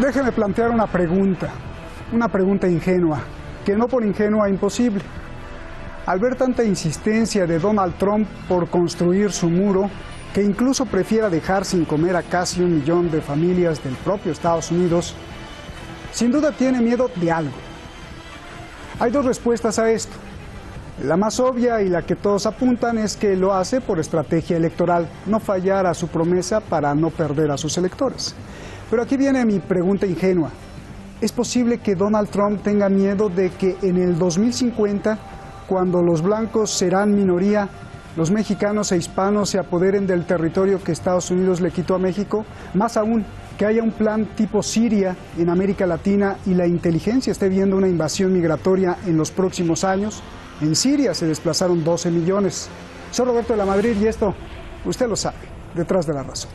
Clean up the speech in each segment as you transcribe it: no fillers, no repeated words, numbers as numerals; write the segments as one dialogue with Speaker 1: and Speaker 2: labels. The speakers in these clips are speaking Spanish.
Speaker 1: Déjeme plantear una pregunta ingenua, que no por ingenua imposible. Al ver tanta insistencia de Donald Trump por construir su muro, que incluso prefiera dejar sin comer a casi 1 millón de familias del propio Estados Unidos, sin duda tiene miedo de algo. Hay 2 respuestas a esto. La más obvia y la que todos apuntan es que lo hace por estrategia electoral, no fallar a su promesa para no perder a sus electores. Pero aquí viene mi pregunta ingenua. ¿Es posible que Donald Trump tenga miedo de que en el 2050, cuando los blancos serán minoría, los mexicanos e hispanos se apoderen del territorio que Estados Unidos le quitó a México? Más aún, que haya un plan tipo Siria en América Latina y la inteligencia esté viendo una invasión migratoria en los próximos años. En Siria se desplazaron 12 millones. Soy Roberto de la Madrid y esto, usted lo sabe, Detrás de la Razón.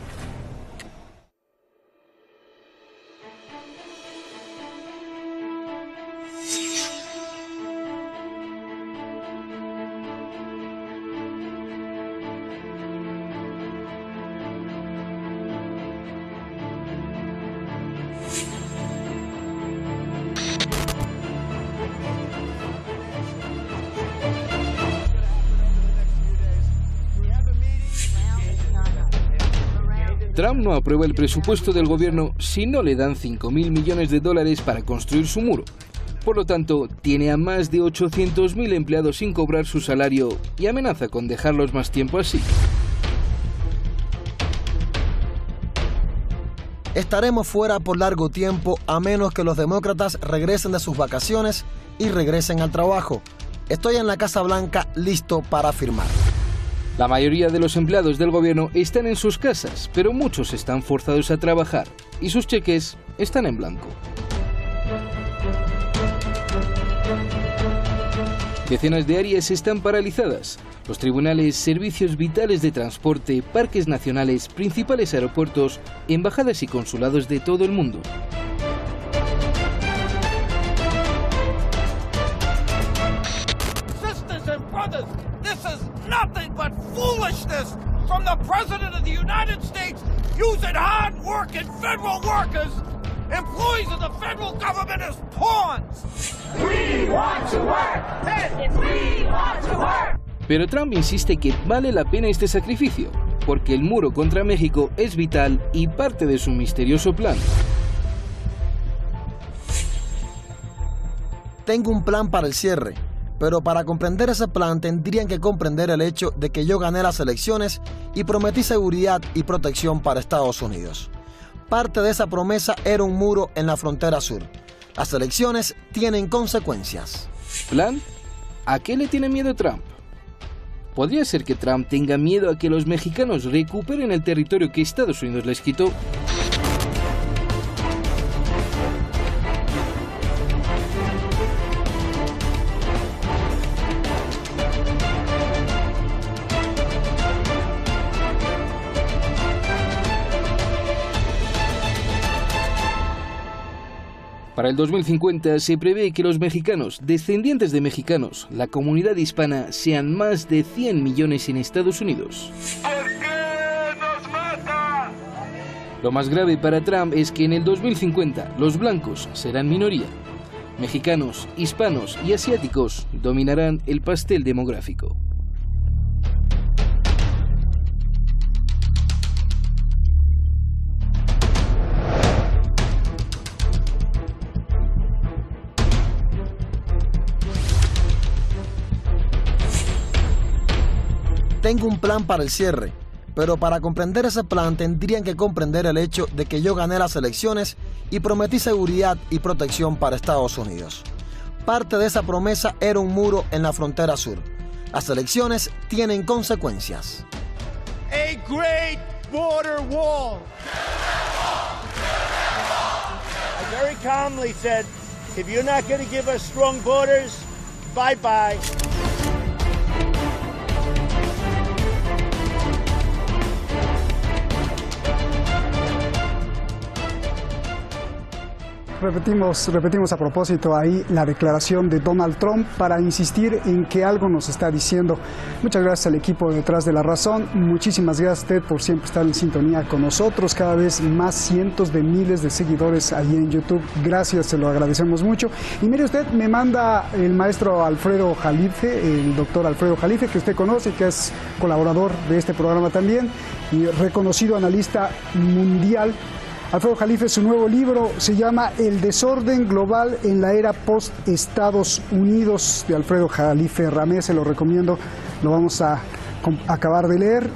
Speaker 2: Trump no aprueba el presupuesto del gobierno si no le dan 5.000 millones de dólares para construir su muro. Por lo tanto, tiene a más de 800.000 empleados sin cobrar su salario y amenaza con dejarlos más tiempo así.
Speaker 3: Estaremos fuera por largo tiempo a menos que los demócratas regresen de sus vacaciones y regresen al trabajo. Estoy en la Casa Blanca listo para firmar.
Speaker 2: La mayoría de los empleados del gobierno están en sus casas, pero muchos están forzados a trabajar y sus cheques están en blanco. Decenas de áreas están paralizadas. Los tribunales, servicios vitales de transporte, parques nacionales, principales aeropuertos, embajadas y consulados de todo el mundo.
Speaker 4: Nothing but foolishness from the President of the United States using hard-working federal workers, employees of the federal government as pawns. We want to work. We want to work.
Speaker 2: Pero Trump insiste que vale la pena este sacrificio, porque el muro contra México es vital y parte de su misterioso plan.
Speaker 3: Tengo un plan para el cierre. Pero para comprender ese plan tendrían que comprender el hecho de que yo gané las elecciones y prometí seguridad y protección para Estados Unidos. Parte de esa promesa era un muro en la frontera sur. Las elecciones tienen consecuencias.
Speaker 2: ¿Plan? ¿A qué le tiene miedo Trump? ¿Podría ser que Trump tenga miedo a que los mexicanos recuperen el territorio que Estados Unidos les quitó? Para el 2050 se prevé que los mexicanos, descendientes de mexicanos, la comunidad hispana, sean más de 100 millones en Estados Unidos.
Speaker 4: ¿Por qué nos mata?
Speaker 2: Lo más grave para Trump es que en el 2050 los blancos serán minoría. Mexicanos, hispanos y asiáticos dominarán el pastel demográfico.
Speaker 3: Tengo un plan para el cierre, pero para comprender ese plan tendrían que comprender el hecho de que yo gané las elecciones y prometí seguridad y protección para Estados Unidos. Parte de esa promesa era un muro en la frontera sur. Las elecciones tienen consecuencias.
Speaker 4: A great border wall. I very calmly said, if you're not going to give us strong borders, bye-bye.
Speaker 1: repetimos a propósito ahí la declaración de Donald Trump para insistir en que algo nos está diciendo. Muchas gracias al equipo detrás de La Razón. Muchísimas gracias a usted por siempre estar en sintonía con nosotros. Cada vez más cientos de miles de seguidores ahí en YouTube. Gracias, se lo agradecemos mucho. Y mire usted, me manda el maestro Alfredo Jalife, el doctor Alfredo Jalife, que usted conoce, que es colaborador de este programa también y reconocido analista mundial. Alfredo Jalife, su nuevo libro se llama El desorden global en la era post-Estados Unidos, de Alfredo Jalife Ramé. Se lo recomiendo, lo vamos a acabar de leer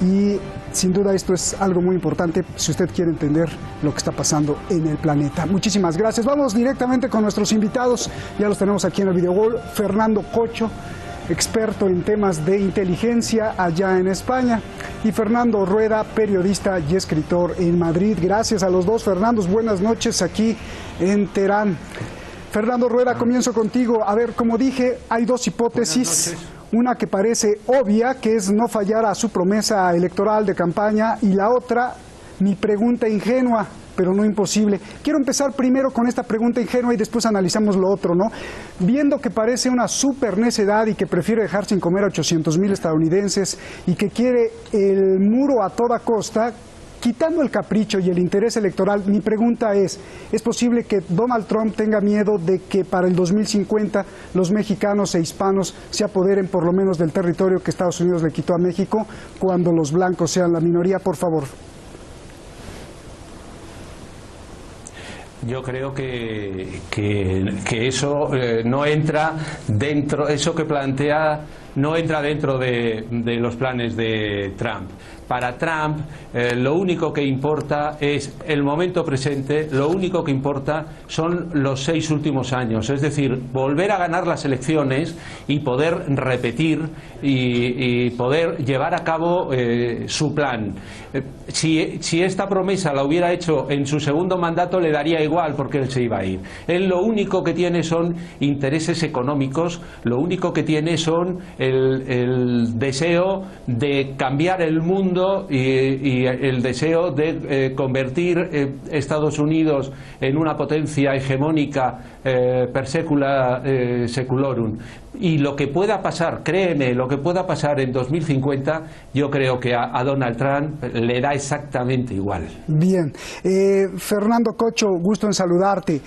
Speaker 1: y sin duda esto es algo muy importante si usted quiere entender lo que está pasando en el planeta. Muchísimas gracias. Vamos directamente con nuestros invitados, ya los tenemos aquí en el video wall. Fernando Cocho, experto en temas de inteligencia allá en España, y Fernando Rueda, periodista y escritor en Madrid. Gracias a los dos, Fernandos. Buenas noches aquí en Teherán. Fernando Rueda, comienzo contigo. A ver, como dije, hay dos hipótesis. Una que parece obvia, que es no fallar a su promesa electoral de campaña, y la otra, mi pregunta ingenua, pero no imposible. Quiero empezar primero con esta pregunta ingenua y después analizamos lo otro, ¿no? Viendo que parece una super necedad y que prefiere dejar sin comer a 800,000 estadounidenses y que quiere el muro a toda costa, quitando el capricho y el interés electoral, mi pregunta ¿es posible que Donald Trump tenga miedo de que para el 2050 los mexicanos e hispanos se apoderen por lo menos del territorio que Estados Unidos le quitó a México cuando los blancos sean la minoría? Por favor.
Speaker 5: Yo creo que eso no entra dentro, eso que plantea no entra dentro de los planes de Trump. Para Trump lo único que importa es el momento presente, lo único que importa son los 6 últimos años, es decir, volver a ganar las elecciones y poder repetir y poder llevar a cabo su plan. Si esta promesa la hubiera hecho en su segundo mandato, le daría igual porque él se iba a ir. Él lo único que tiene son intereses económicos, lo único que tiene son el deseo de cambiar el mundo y el deseo de convertir Estados Unidos en una potencia hegemónica per secula seculorum. Y lo que pueda pasar, créeme, lo que pueda pasar en 2050, yo creo que a Donald Trump le da exactamente igual.
Speaker 1: Bien. Fernando Cocho, gusto en saludarte.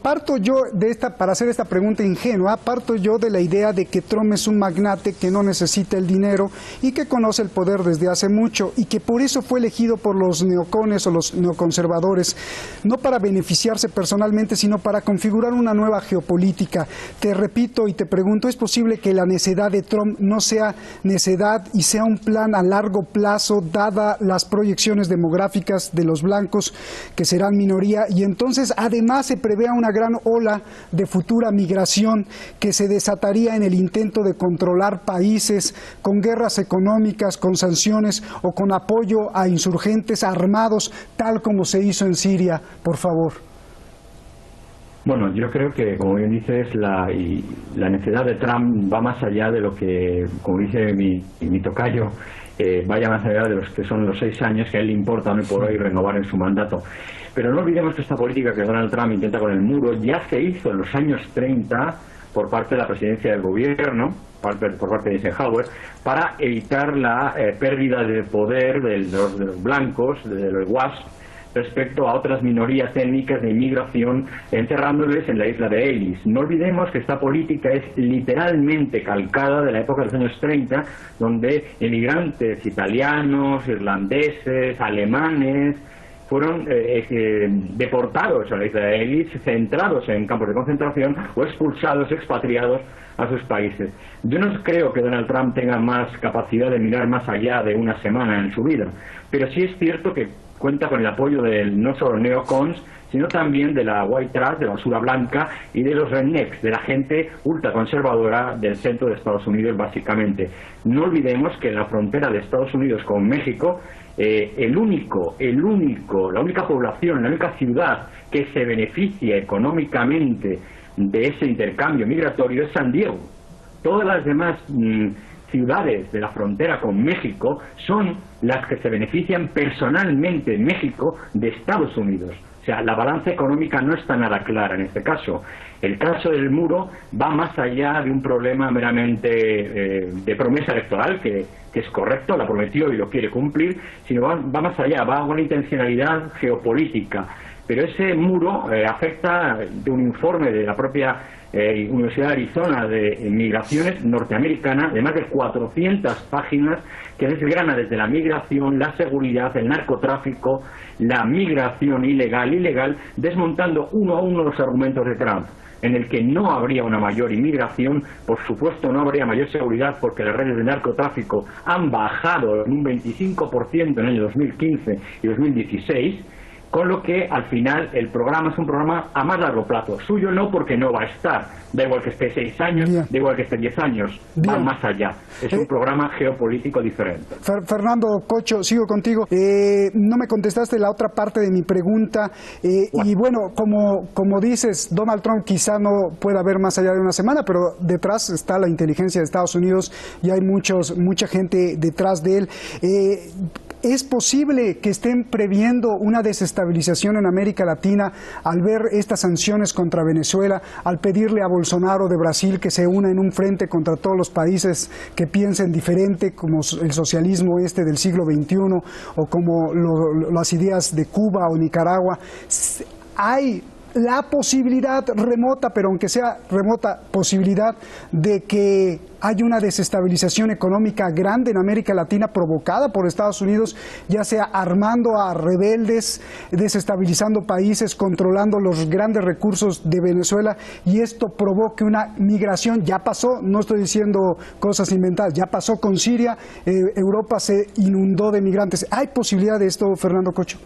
Speaker 1: Parto yo de para hacer esta pregunta ingenua, parto yo de la idea de que Trump es un magnate que no necesita el dinero y que conoce el poder desde hace mucho y que por eso fue elegido por los neocones o los neoconservadores, no para beneficiarse personalmente, sino para configurar una nueva geopolítica. Te repito y te pregunto, ¿es posible que la necedad de Trump no sea necedad y sea un plan a largo plazo, dada las proyecciones demográficas de los blancos que serán minoría, y entonces además se prevea una gran ola de futura migración que se desataría en el intento de controlar países con guerras económicas, con sanciones o con apoyo a insurgentes armados, tal como se hizo en Siria? Por favor.
Speaker 6: Bueno, yo creo que, como bien dices, la necesidad de Trump va más allá de lo que, como dice mi tocayo, vaya más allá de los que son los 6 años que a él le importa hoy por hoy renovar en su mandato. Pero no olvidemos que esta política que Donald Trump intenta con el muro ya se hizo en los años 30 por parte de la presidencia del gobierno, por parte de Eisenhower, para evitar la pérdida de poder de los blancos, de los WASP, respecto a otras minorías étnicas de inmigración, enterrándoles en la isla de Ellis. No olvidemos que esta política es literalmente calcada de la época de los años 30, donde emigrantes italianos, irlandeses, alemanes fueron deportados a la isla de Ellis, centrados en campos de concentración o expulsados, expatriados a sus países. Yo no creo que Donald Trump tenga más capacidad de mirar más allá de una semana en su vida, pero sí es cierto que cuenta con el apoyo no solo neocons, sino también de la white trash, de la basura blanca, y de los rednecks, de la gente ultraconservadora del centro de Estados Unidos, básicamente. No olvidemos que en la frontera de Estados Unidos con México, la única población, la única ciudad que se beneficia económicamente de ese intercambio migratorio es San Diego. Todas las demás ciudades de la frontera con México son las que se benefician personalmente en México de Estados Unidos. O sea, la balanza económica no está nada clara en este caso. El caso del muro va más allá de un problema meramente de promesa electoral, que es correcto, la prometió y lo quiere cumplir, sino va más allá, va a una intencionalidad geopolítica. Pero ese muro afecta, de un informe de la propia Universidad de Arizona de Migraciones norteamericana, de más de 400 páginas, que desgrana desde la migración, la seguridad, el narcotráfico, la migración ilegal, desmontando uno a uno los argumentos de Trump, en el que no habría una mayor inmigración, por supuesto no habría mayor seguridad porque las redes de narcotráfico han bajado en un 25% en el año 2015 y 2016, con lo que al final el programa es un programa a más largo plazo. Suyo no, porque no va a estar, da igual que esté 6 años, da igual que esté 10 años, va más allá. Es un programa geopolítico diferente.
Speaker 1: Fernando Cocho, sigo contigo. No me contestaste la otra parte de mi pregunta. Y bueno, como dices, Donald Trump quizá no pueda ver más allá de una semana, pero detrás está la inteligencia de Estados Unidos y hay mucha gente detrás de él. ¿Es posible que estén previendo una desestabilización en América Latina al ver estas sanciones contra Venezuela, al pedirle a Bolsonaro de Brasil que se una en un frente contra todos los países que piensen diferente, como el socialismo del siglo XXI o como las ideas de Cuba o Nicaragua? ¿Hay la posibilidad remota, pero aunque sea remota, posibilidad de que haya una desestabilización económica grande en América Latina provocada por Estados Unidos, ya sea armando a rebeldes, desestabilizando países, controlando los grandes recursos de Venezuela, y esto provoque una migración? Ya pasó, no estoy diciendo cosas inventadas, ya pasó con Siria, Europa se inundó de migrantes. ¿Hay posibilidad de esto, Fernando Cocho?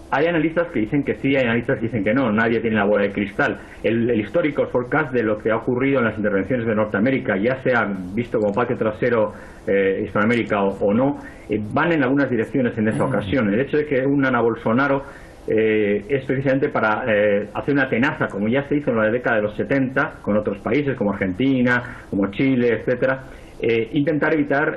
Speaker 6: Hay analistas que dicen que sí, hay analistas que dicen que no, nadie tiene la bola de cristal. El histórico forecast de lo que ha ocurrido en las intervenciones de Norteamérica, ya sea visto como patio trasero Hispanoamérica o no, van en algunas direcciones en esa ocasión. El hecho de que unan a Bolsonaro es precisamente para hacer una tenaza, como ya se hizo en la década de los 70 con otros países como Argentina, como Chile, etcétera, intentar evitar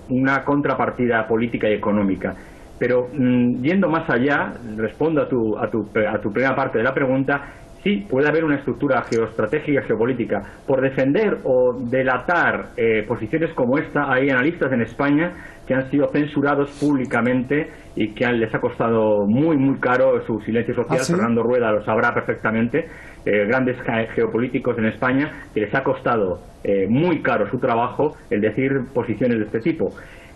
Speaker 6: una contrapartida política y económica. Pero yendo más allá, respondo a tu primera parte de la pregunta, sí, puede haber una estructura geoestratégica, geopolítica. Por defender o delatar posiciones como esta, hay analistas en España que han sido censurados públicamente y que les ha costado muy caro su silencio social. ¿Ah, sí? Fernando Rueda lo sabrá perfectamente. Grandes geopolíticos en España, que les ha costado muy caro su trabajo el decir posiciones de este tipo.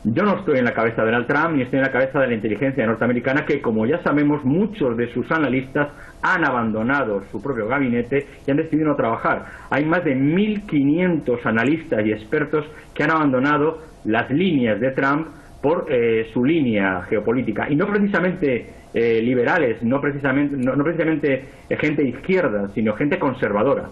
Speaker 6: Yo no estoy en la cabeza de Donald Trump ni estoy en la cabeza de la inteligencia norteamericana, que, como ya sabemos, muchos de sus analistas han abandonado su propio gabinete y han decidido no trabajar. Hay más de 1.500 analistas y expertos que han abandonado las líneas de Trump por su línea geopolítica, y no precisamente liberales, no precisamente gente de izquierda, sino gente conservadora,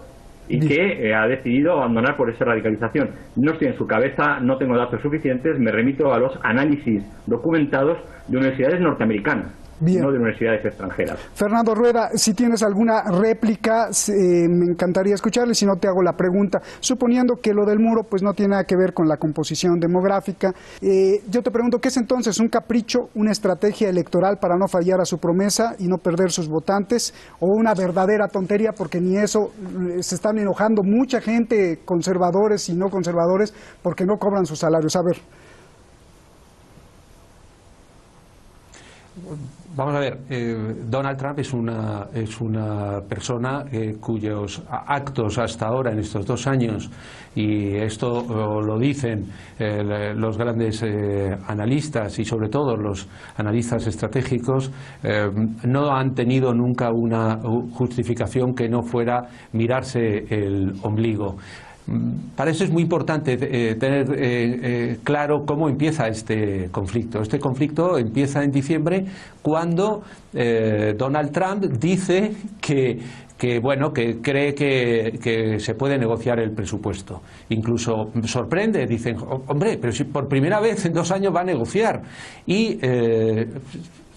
Speaker 6: y que ha decidido abandonar por esa radicalización. No estoy en su cabeza, no tengo datos suficientes, me remito a los análisis documentados de universidades norteamericanas. Bien. No de universidades extranjeras.
Speaker 1: Fernando Rueda, si tienes alguna réplica, me encantaría escucharle, si no te hago la pregunta. Suponiendo que lo del muro pues no tiene nada que ver con la composición demográfica, yo te pregunto, ¿qué es entonces un capricho, una estrategia electoral para no fallar a su promesa y no perder sus votantes, o una verdadera tontería, porque ni eso, se están enojando mucha gente, conservadores y no conservadores, porque no cobran sus salarios? A ver.
Speaker 5: Vamos a ver, Donald Trump es una persona cuyos actos hasta ahora, en estos 2 años, y esto lo dicen los grandes analistas y sobre todo los analistas estratégicos, no han tenido nunca una justificación que no fuera mirarse el ombligo. Para eso es muy importante tener claro cómo empieza este conflicto. Este conflicto empieza en diciembre, cuando Donald Trump dice que cree que se puede negociar el presupuesto. Incluso sorprende, dicen, hombre, pero si por primera vez en 2 años va a negociar. Y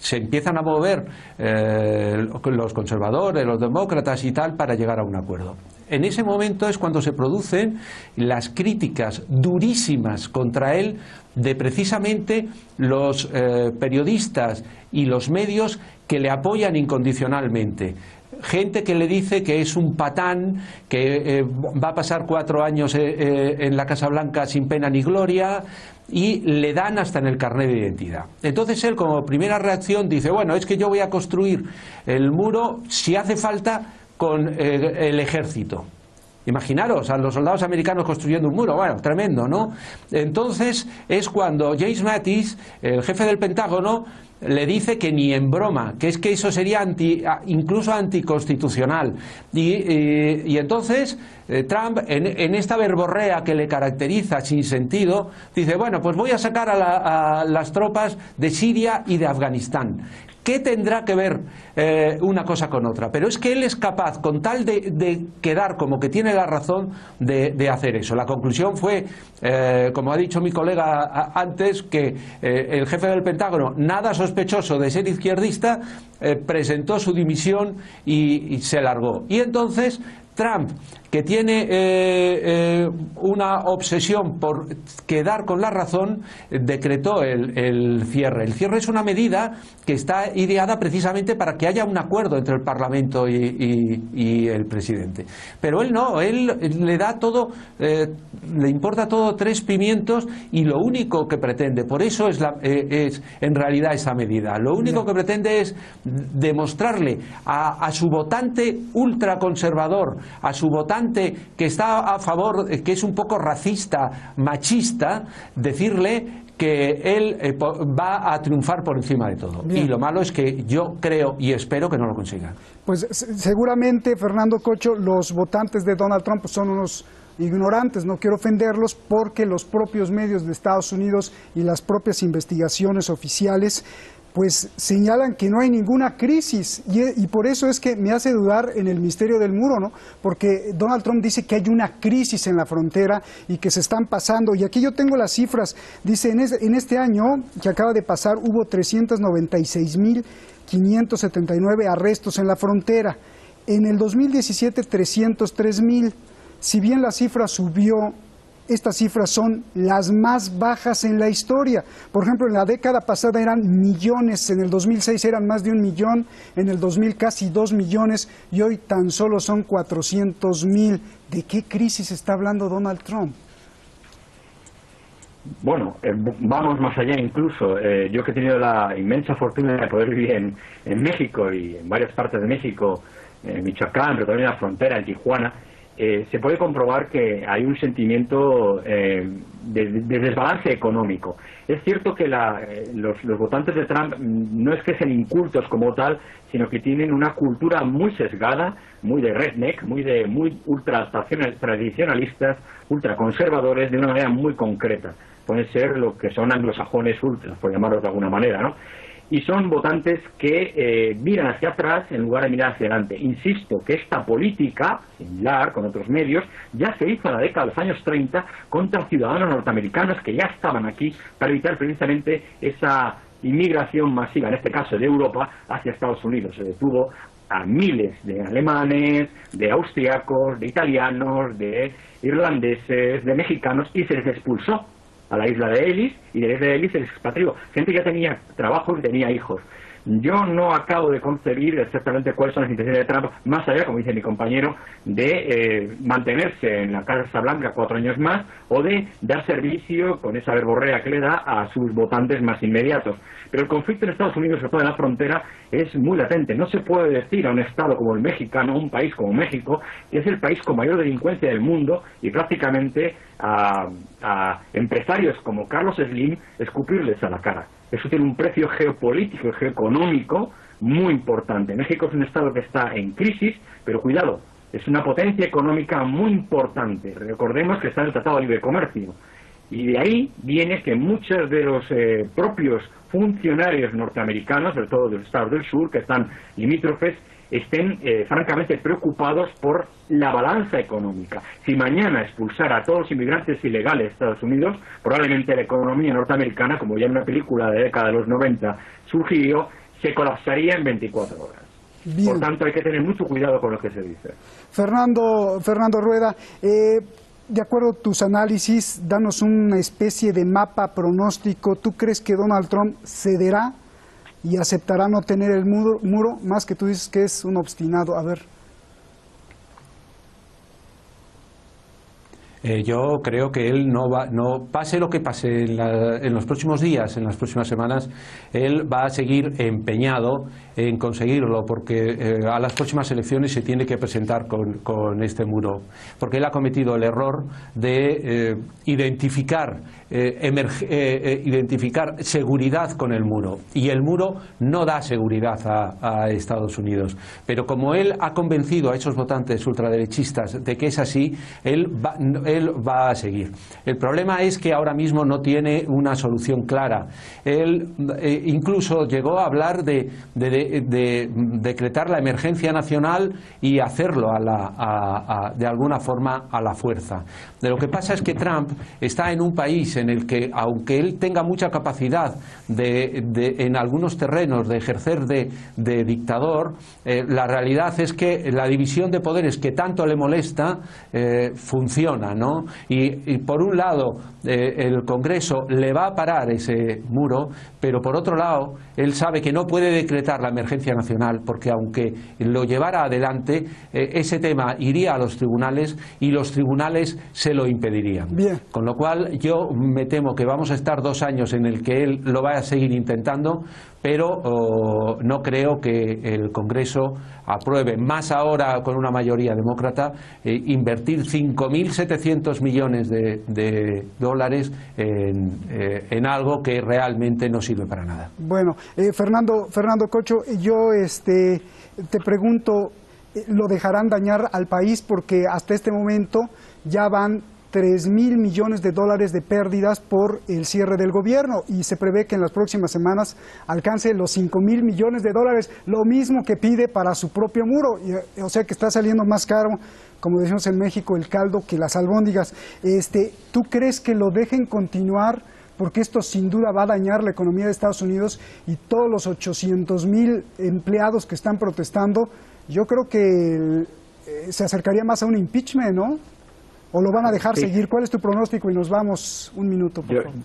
Speaker 5: se empiezan a mover los conservadores, los demócratas y tal para llegar a un acuerdo. En ese momento es cuando se producen las críticas durísimas contra él de precisamente los periodistas y los medios que le apoyan incondicionalmente. Gente que le dice que es un patán, que va a pasar 4 años en la Casa Blanca sin pena ni gloria, y le dan hasta en el carnet de identidad. Entonces él, como primera reacción, dice, bueno, es que yo voy a construir el muro, si hace falta, con el ejército. Imaginaros a los soldados americanos construyendo un muro, bueno, tremendo, ¿no? Entonces es cuando James Mattis, el jefe del Pentágono, le dice que ni en broma, que es que eso sería incluso anticonstitucional. Y entonces Trump, en esta verborrea que le caracteriza sin sentido, dice, bueno, pues voy a sacar a las tropas de Siria y de Afganistán. ¿Qué tendrá que ver una cosa con otra? Pero es que él es capaz, con tal de quedar como que tiene la razón, de hacer eso. La conclusión fue, como ha dicho mi colega antes, que el jefe del Pentágono, nada sospechoso de ser izquierdista, presentó su dimisión y se largó. Y entonces Trump, que tiene una obsesión por quedar con la razón, decretó el cierre. El cierre es una medida que está ideada precisamente para que haya un acuerdo entre el Parlamento y el presidente. Pero él no, él le da todo, le importa todo 3 pimientos, y lo único que pretende, por eso es en realidad esa medida, lo único que pretende es demostrarle a su votante ultraconservador, a su votante que está a favor, que es un poco racista, machista, decirle que él va a triunfar por encima de todo. Bien. Y lo malo es que yo creo y espero que no lo consiga.
Speaker 1: Pues seguramente, Fernando Cocho, los votantes de Donald Trump son unos ignorantes, no quiero ofenderlos, porque los propios medios de Estados Unidos y las propias investigaciones oficiales pues señalan que no hay ninguna crisis, y por eso es que me hace dudar en el misterio del muro, ¿no? Porque Donald Trump dice que hay una crisis en la frontera y que se están pasando, y aquí yo tengo las cifras, dice en este año que acaba de pasar hubo 396.579 arrestos en la frontera, en el 2017 303.000, si bien la cifra subió, estas cifras son las más bajas en la historia. Por ejemplo, en la década pasada eran millones, en el 2006 eran más de 1 millón, en el 2000 casi 2 millones y hoy tan solo son 400.000. ¿De qué crisis está hablando Donald Trump?
Speaker 6: Bueno, vamos más allá incluso. Yo que he tenido la inmensa fortuna de poder vivir en México y en varias partes de México, en Michoacán, pero también en la frontera, en Tijuana, se puede comprobar que hay un sentimiento de desbalance económico. Es cierto que los votantes de Trump no es que sean incultos como tal, sino que tienen una cultura muy sesgada, muy de redneck, muy ultra tradicionalistas, ultra conservadores, de una manera muy concreta. Pueden ser lo que son anglosajones ultras, por llamarlos de alguna manera, ¿no? Y son votantes que miran hacia atrás en lugar de mirar hacia adelante. Insisto que esta política, similar con otros medios, ya se hizo en la década de los años 30 contra ciudadanos norteamericanos que ya estaban aquí para evitar precisamente esa inmigración masiva, en este caso de Europa, hacia Estados Unidos. Se detuvo a miles de alemanes, de austriacos, de italianos, de irlandeses, de mexicanos, y se les expulsó a la isla de Ellis, y de la isla de Ellis se les expatrió. Gente que ya tenía trabajo y tenía hijos. Yo no acabo de concebir exactamente cuáles son las intenciones de Trump, más allá, como dice mi compañero, de mantenerse en la Casa Blanca 4 años más, o de dar servicio con esa verborrea que le da a sus votantes más inmediatos. Pero el conflicto en Estados Unidos, sobre todo en la frontera, es muy latente. No se puede decir a un estado como el mexicano, un país como México, que es el país con mayor delincuencia del mundo, y prácticamente a empresarios como Carlos Slim, escupirles a la cara. Eso tiene un precio geopolítico y geoeconómico muy importante. México es un estado que está en crisis, pero cuidado, es una potencia económica muy importante. Recordemos que está en el Tratado de Libre Comercio. Y de ahí viene que muchos de los propios funcionarios norteamericanos, sobre todo de los estados del sur, que están limítrofes, estén francamente preocupados por la balanza económica. Si mañana expulsara a todos los inmigrantes ilegales de Estados Unidos, probablemente la economía norteamericana, como ya en una película de la década de los 90 surgió, se colapsaría en 24 horas.
Speaker 1: Bien.
Speaker 6: Por tanto, hay que tener mucho cuidado con lo que se dice.
Speaker 1: Fernando Rueda, de acuerdo a tus análisis, danos una especie de mapa pronóstico. ¿Tú crees que Donald Trump cederá y aceptará no tener el muro? Más que tú dices que es un obstinado. A ver.
Speaker 5: Yo creo que él no pase lo que pase en los próximos días, en las próximas semanas, él va a seguir empeñado en conseguirlo, porque a las próximas elecciones se tiene que presentar con este muro, porque él ha cometido el error de identificar seguridad con el muro, y el muro no da seguridad a Estados Unidos, pero como él ha convencido a esos votantes ultraderechistas de que es así, él va a seguir. El problema es que ahora mismo no tiene una solución clara. Él incluso llegó a hablar de decretar la emergencia nacional y hacerlo de alguna forma a la fuerza. Lo que pasa es que Trump está en un país en el que, aunque él tenga mucha capacidad en algunos terrenos de ejercer de dictador, la realidad es que la división de poderes que tanto le molesta funciona, ¿no? Y por un lado el Congreso le va a parar ese muro, pero por otro lado él sabe que no puede decretar la emergencia nacional, porque aunque lo llevara adelante, ese tema iría a los tribunales y los tribunales se lo impedirían.
Speaker 1: Bien.
Speaker 5: Con lo cual yo me temo que vamos a estar 2 años en el que él lo va a seguir intentando, pero no creo que el Congreso apruebe, más ahora con una mayoría demócrata, invertir 5.700 millones de dólares en algo que realmente no sirve para nada.
Speaker 1: Bueno, Fernando Cocho, yo te pregunto, ¿lo dejarán dañar al país? Porque hasta este momento ya van 3.000 millones de dólares de pérdidas por el cierre del gobierno, y se prevé que en las próximas semanas alcance los 5.000 millones de dólares, lo mismo que pide para su propio muro, o sea que está saliendo más caro, como decimos en México, el caldo que las albóndigas. ¿Tú crees que lo dejen continuar? Porque esto sin duda va a dañar la economía de Estados Unidos, y todos los 800,000 empleados que están protestando, yo creo que se acercaría más a un impeachment, ¿no? ¿O lo van a dejar seguir? ¿Cuál es tu pronóstico? Y nos vamos un minuto, por favor.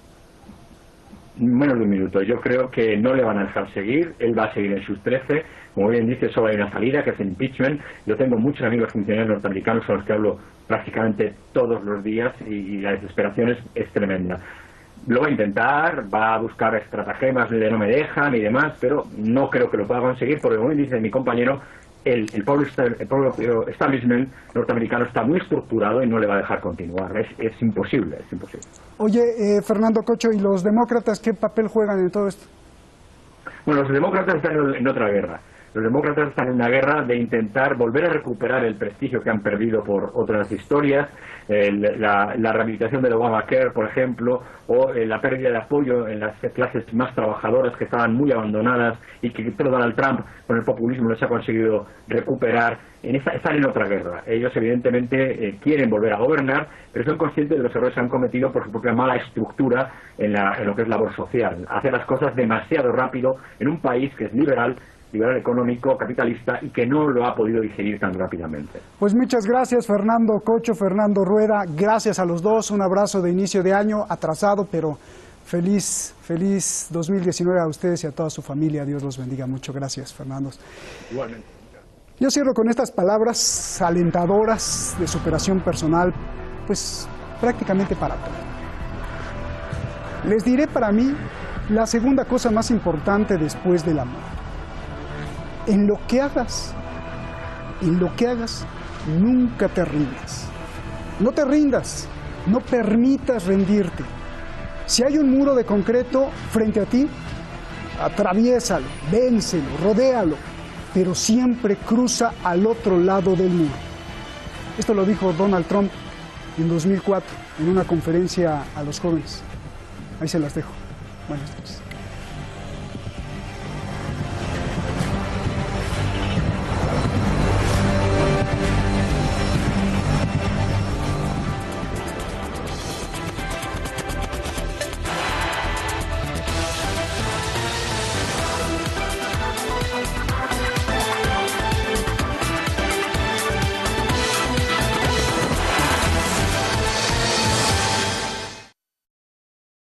Speaker 6: Menos de un minuto. Yo creo que no le van a dejar seguir. Él va a seguir en sus 13. Como bien dice, solo hay una salida, que es el impeachment. Yo tengo muchos amigos funcionarios norteamericanos con los que hablo prácticamente todos los días, y la desesperación es tremenda. Lo va a intentar, va a buscar estratagemas de no me dejan y demás, pero no creo que lo pueda conseguir, porque como bien dice mi compañero, el propio establishment norteamericano está muy estructurado y no le va a dejar continuar. Es imposible, es imposible.
Speaker 1: Oye, Fernando Cocho, ¿y los demócratas qué papel juegan en todo esto?
Speaker 6: Bueno, los demócratas están en otra guerra. Los demócratas están en una guerra de intentar volver a recuperar el prestigio que han perdido por otras historias, la rehabilitación del Obamacare, por ejemplo, o la pérdida de apoyo en las clases más trabajadoras, que estaban muy abandonadas y que Donald Trump con el populismo les ha conseguido recuperar. Están en otra guerra. Ellos evidentemente quieren volver a gobernar, pero son conscientes de los errores que han cometido por su propia mala estructura en lo que es labor social. Hacer las cosas demasiado rápido en un país que es liberal económico, capitalista, y que no lo ha podido digerir tan rápidamente.
Speaker 1: Pues muchas gracias, Fernando Cocho, Fernando Rueda. Gracias a los dos. Un abrazo de inicio de año, atrasado, pero feliz 2019 a ustedes y a toda su familia. Dios los bendiga mucho. Gracias, Fernando.
Speaker 6: Igualmente.
Speaker 1: Yo cierro con estas palabras alentadoras de superación personal, pues prácticamente para todo. Les diré, para mí, la segunda cosa más importante después del amor. En lo que hagas, nunca te rindas. No te rindas, no permitas rendirte. Si hay un muro de concreto frente a ti, atraviésalo, vénselo, rodéalo, pero siempre cruza al otro lado del muro. Esto lo dijo Donald Trump en 2004 en una conferencia a los jóvenes. Ahí se las dejo. Buenas noches.